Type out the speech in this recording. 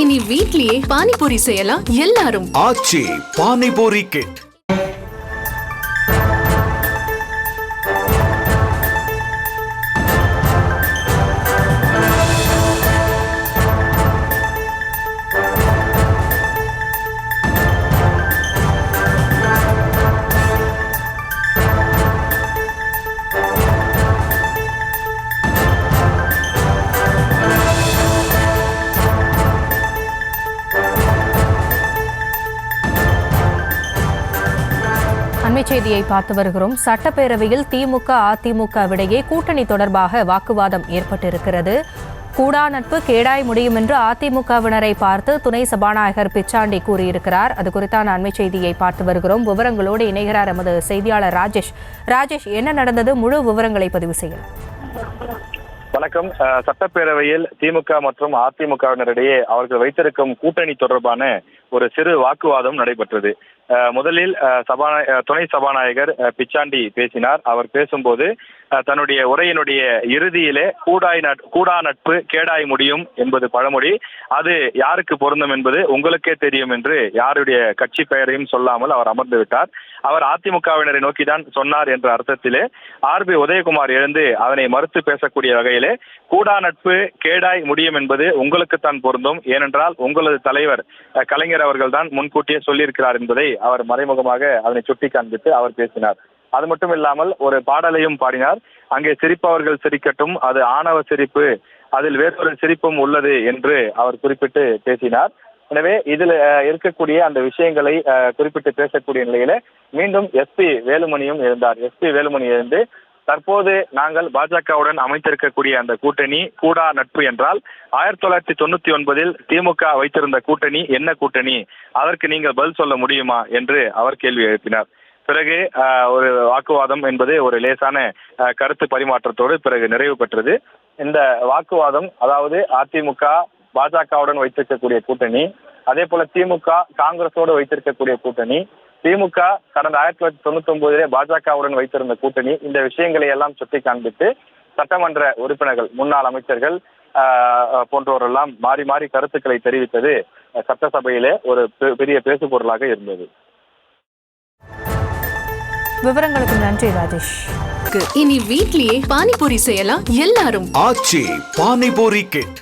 இனி வீட்லயே பானிபூரி செய்யலாம் எல்லாரும். ஆச்சி பானிபூரி கிட். அண்மை செய்தியை பார்த்து வருகிறோம். சட்டப்பேரவையில் திமுக அதிமுக இடையே கூட்டணி தொடர்பாக வாக்குவாதம் ஏற்பட்டிருக்கிறது. கூடா நட்பு கேடாய் முடியும் என்று அதிமுகவினரை பார்த்து துணை சபாநாயகர் பிச்சாண்டி கூறியிருக்கிறார். அது குறித்தான அண்மை செய்தியை பார்த்து வருகிறோம். விவரங்களோடு இணைகிறார் எமது செய்தியாளர் ராஜேஷ். ராஜேஷ், என்ன நடந்தது? முழு விவரங்களை பதிவு செய்யலாம். வணக்கம். சட்டப்பேரவையில் திமுக மற்றும் அதிமுகவினரிடையே அவர்கள் வைத்திருக்கும் கூட்டணி தொடர்பான ஒரு சிறு வாக்குவாதம் நடைபெற்றது. முதலில் துணை சபாநாயகர் பிச்சாண்டி பேசினார். அவர் பேசும்போது தன்னுடைய உரையினுடைய இறுதியிலே கூடா நட்பு கேடாய் முடியும் என்பது பழமொழி. அது யாருக்கு பொருந்தும் என்பது உங்களுக்கே தெரியும் என்று யாருடைய கட்சி பெயரையும் சொல்லாமல் அவர் அமர்ந்து விட்டார். அவர் அதிமுகவினரை நோக்கிதான் சொன்னார் என்ற அர்த்தத்திலே ஆர்பி உதயகுமார் எழுந்து அதனை மறுத்து பேசக்கூடிய வகையிலே கூடா நட்பு கேடாய் முடியும் என்பது உங்களுக்குத்தான் பொருந்தும், ஏனென்றால் உங்களது தலைவர் கலைஞர் அவர்கள் தான் முன்கூட்டியே சொல்லியிருக்கிறார் என்பதை அவர் மறைமுகமாக அதனை சுட்டி காண்பித்து அவர் பேசினார். அது மட்டும் இல்லாமல் ஒரு பாடலையும் பாடினார். அங்கே சிரிப்பவர்கள் சிரிக்கட்டும், அது ஆணவ சிரிப்பு, அதில் வேறொரு சிரிப்பும் உள்ளது என்று அவர் குறிப்பிட்டு பேசினார். எனவே இதில் இருக்கக்கூடிய அந்த விஷயங்களை குறிப்பிட்டு பேசக்கூடிய நிலையில மீண்டும் எஸ்பி வேலுமணியும் இருந்தார். எஸ்பி வேலுமணி இருந்து தற்போது நாங்கள் பாஜகவுடன் அமைத்திருக்கக்கூடிய அந்த கூட்டணி கூடா நட்பு என்றால் 1999 திமுக வைத்திருந்த கூட்டணி என்ன கூட்டணி, அதற்கு நீங்கள் பதில் சொல்ல முடியுமா என்று அவர் கேள்வி எழுப்பினார். பிறகு ஒரு வாக்குவாதம் என்பது ஒரு லேசான கருத்து பரிமாற்றத்தோடு பிறகு நிறைவு பெற்றது. இந்த வாக்குவாதம், அதாவது அதிமுக பாஜகவுடன் வைத்திருக்கக்கூடிய கூட்டணி, அதே போல திமுக காங்கிரஸோடு வைத்திருக்கக்கூடிய கூட்டணி, திமுக கடந்த 1999 பாஜகவுடன் வைத்திருந்த கூட்டணி, இந்த விஷயங்களை எல்லாம் சுட்டி காண்பித்து சட்டமன்ற உறுப்பினர்கள், முன்னாள் அமைச்சர்கள் போன்றோரெல்லாம் மாறி மாறி கருத்துக்களை தெரிவித்தது சட்டசபையிலே ஒரு பெரிய பேசுபொருளாக இருந்தது. விவரங்களுக்கு நன்றி ராஜேஷ். இனி வீட்லயே பானிபூரி செய்யலாம் எல்லாரும். ஆச்சி பானிபூரி கிட்.